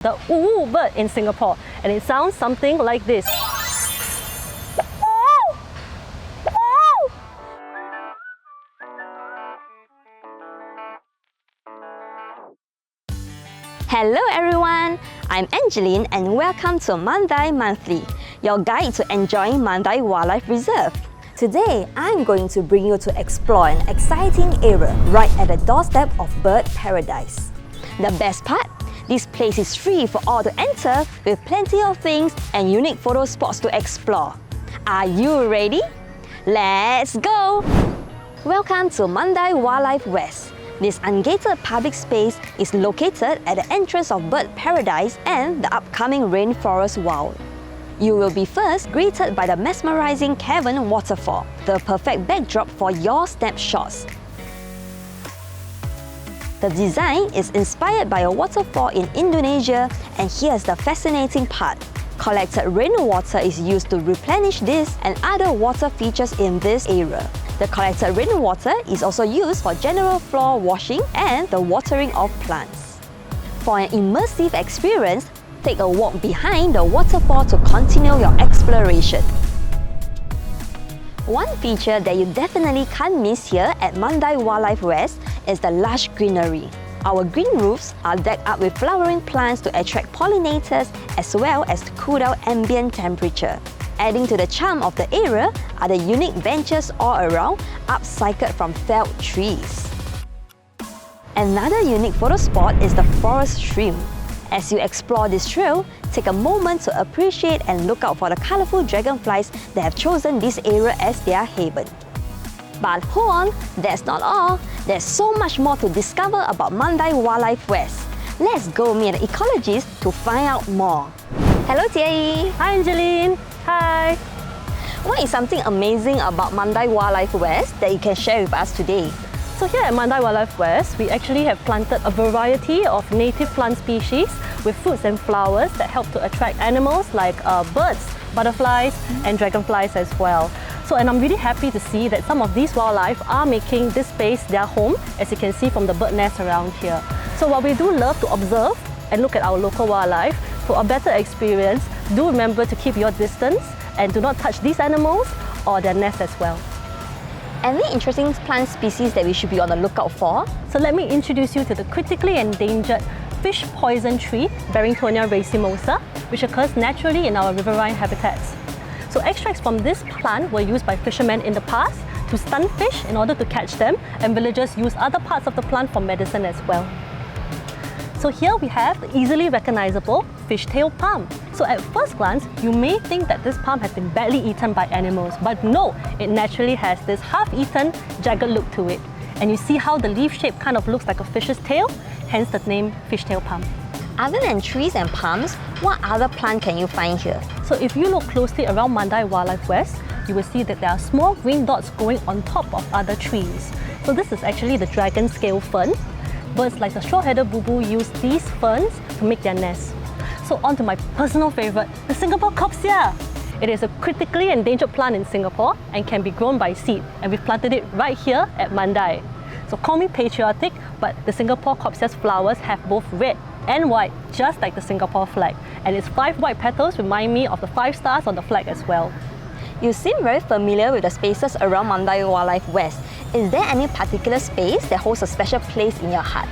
the bird in Singapore, and it sounds something like this. Hello everyone, I'm Angeline and welcome to Mandai Monthly, your guide to enjoying Mandai Wildlife Reserve. Today, I'm going to bring you to explore an exciting area right at the doorstep of bird paradise. The best part? This place is free for all to enter with plenty of things and unique photo spots to explore. Are you ready? Let's go! Welcome to Mandai Wildlife West. This ungated public space is located at the entrance of Bird Paradise and the upcoming Rainforest Wild. You will be first greeted by the mesmerising cavern waterfall, the perfect backdrop for your snapshots. The design is inspired by a waterfall in Indonesia, and here's the fascinating part. Collected rainwater is used to replenish this and other water features in this area. The collected rainwater is also used for general floor washing and the watering of plants. For an immersive experience, take a walk behind the waterfall to continue your exploration. One feature that you definitely can't miss here at Mandai Wildlife West is the lush greenery. Our green roofs are decked up with flowering plants to attract pollinators as well as to cool down ambient temperature. Adding to the charm of the area are the unique benches all around, upcycled from felled trees. Another unique photo spot is the forest stream. As you explore this trail, take a moment to appreciate and look out for the colourful dragonflies that have chosen this area as their haven. But hold on, that's not all. There's so much more to discover about Mandai Wildlife West. Let's go meet an ecologist to find out more. Hello Jie Yi. Hi Angeline. Hi. What is something amazing about Mandai Wildlife West that you can share with us today? So here at Mandai Wildlife West, we actually have planted a variety of native plant species with fruits and flowers that help to attract animals like birds, butterflies and dragonflies as well. And I'm really happy to see that some of these wildlife are making this space their home, as you can see from the bird nests around here. So while we do love to observe and look at our local wildlife, for a better experience, do remember to keep your distance and do not touch these animals or their nests as well. Any interesting plant species that we should be on the lookout for? So let me introduce you to the critically endangered fish poison tree, Barringtonia racemosa, which occurs naturally in our riverine habitats. So extracts from this plant were used by fishermen in the past to stun fish in order to catch them, and villagers use other parts of the plant for medicine as well. So here we have the easily recognizable fishtail palm. So at first glance, you may think that this palm has been badly eaten by animals, but no, it naturally has this half-eaten, jagged look to it. And you see how the leaf shape kind of looks like a fish's tail, hence the name fishtail palm. Other than trees and palms, what other plant can you find here? So if you look closely around Mandai Wildlife West, you will see that there are small green dots growing on top of other trees. So this is actually the dragon scale fern. Birds like the straw-headed boo-boo use these ferns to make their nests. So on to my personal favourite, the Singapore copsia. It is a critically endangered plant in Singapore and can be grown by seed, and we've planted it right here at Mandai. So call me patriotic, but the Singapore copsia's flowers have both red and white, just like the Singapore flag. And its 5 white petals remind me of the 5 stars on the flag as well. You seem very familiar with the spaces around Mandai Wildlife West. Is there any particular space that holds a special place in your heart?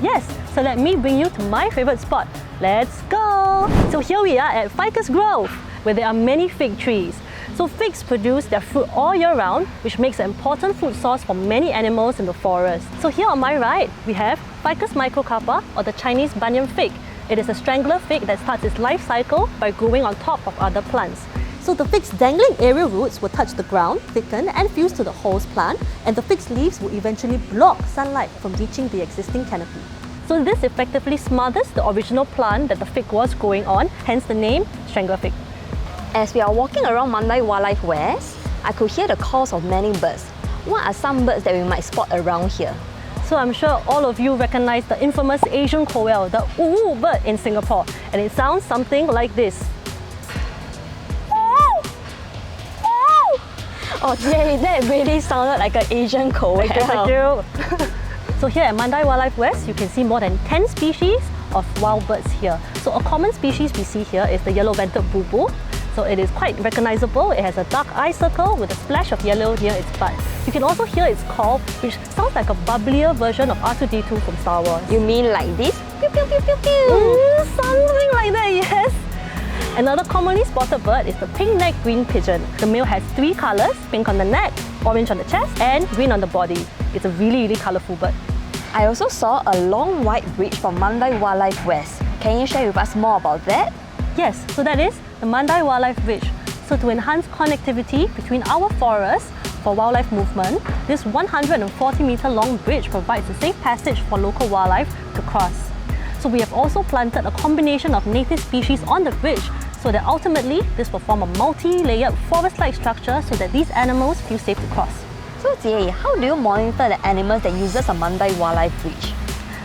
Yes, so let me bring you to my favourite spot. Let's go! So here we are at Ficus Grove, where there are many fig trees. So figs produce their fruit all year round, which makes an important food source for many animals in the forest. So here on my right, we have Ficus microcarpa, or the Chinese banyan fig. It is a strangler fig that starts its life cycle by growing on top of other plants. So the fig's dangling aerial roots will touch the ground, thicken and fuse to the host plant, and the fig's leaves will eventually block sunlight from reaching the existing canopy. So this effectively smothers the original plant that the fig was growing on, hence the name strangler fig. As we are walking around Mandai Wildlife West, I could hear the calls of many birds. What are some birds that we might spot around here? So I'm sure all of you recognize the infamous Asian quail, the bird in Singapore, and it sounds something like this. Oh Jie, that really sounded like an Asian quail. Thank you. So here at Mandai Wildlife West, you can see more than 10 species of wild birds here. So a common species we see here is the yellow-vented boo-boo. So it is quite recognizable. It has a dark eye circle with a splash of yellow near its butt. You can also hear its call, which sounds like a bubblier version of R2-D2 from Star Wars. You mean like this? Pew, pew, pew, pew, pew. Something like that, yes. Another commonly spotted bird is the pink-necked green pigeon. The male has 3 colors: pink on the neck, orange on the chest, and green on the body. It's a really colorful bird. I also saw a long white bridge from Mandai Wildlife West. Can you share with us more about that? Yes, so that is the Mandai Wildlife Bridge. So to enhance connectivity between our forests for wildlife movement, this 140-meter long bridge provides a safe passage for local wildlife to cross. So we have also planted a combination of native species on the bridge so that ultimately this will form a multi-layered forest-like structure so that these animals feel safe to cross. So Jie Yi, how do you monitor the animals that uses a Mandai Wildlife Bridge?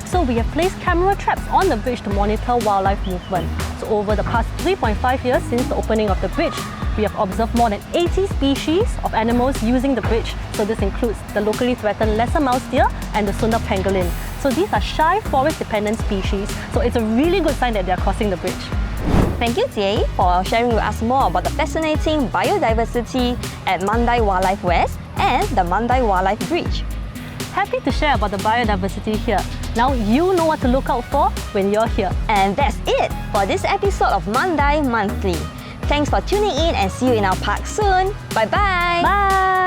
So we have placed camera traps on the bridge to monitor wildlife movement. So over the past 3.5 years since the opening of the bridge, we have observed more than 80 species of animals using the bridge. So this includes the locally threatened lesser mouse deer and the Sunda pangolin. So these are shy forest-dependent species. So it's a really good sign that they are crossing the bridge. Thank you, Jie Yi, for sharing with us more about the fascinating biodiversity at Mandai Wildlife West and the Mandai Wildlife Bridge. Happy to share about the biodiversity here. Now you know what to look out for when you're here. And that's it for this episode of Mandai Monthly. Thanks for tuning in and see you in our park soon. Bye-bye. Bye!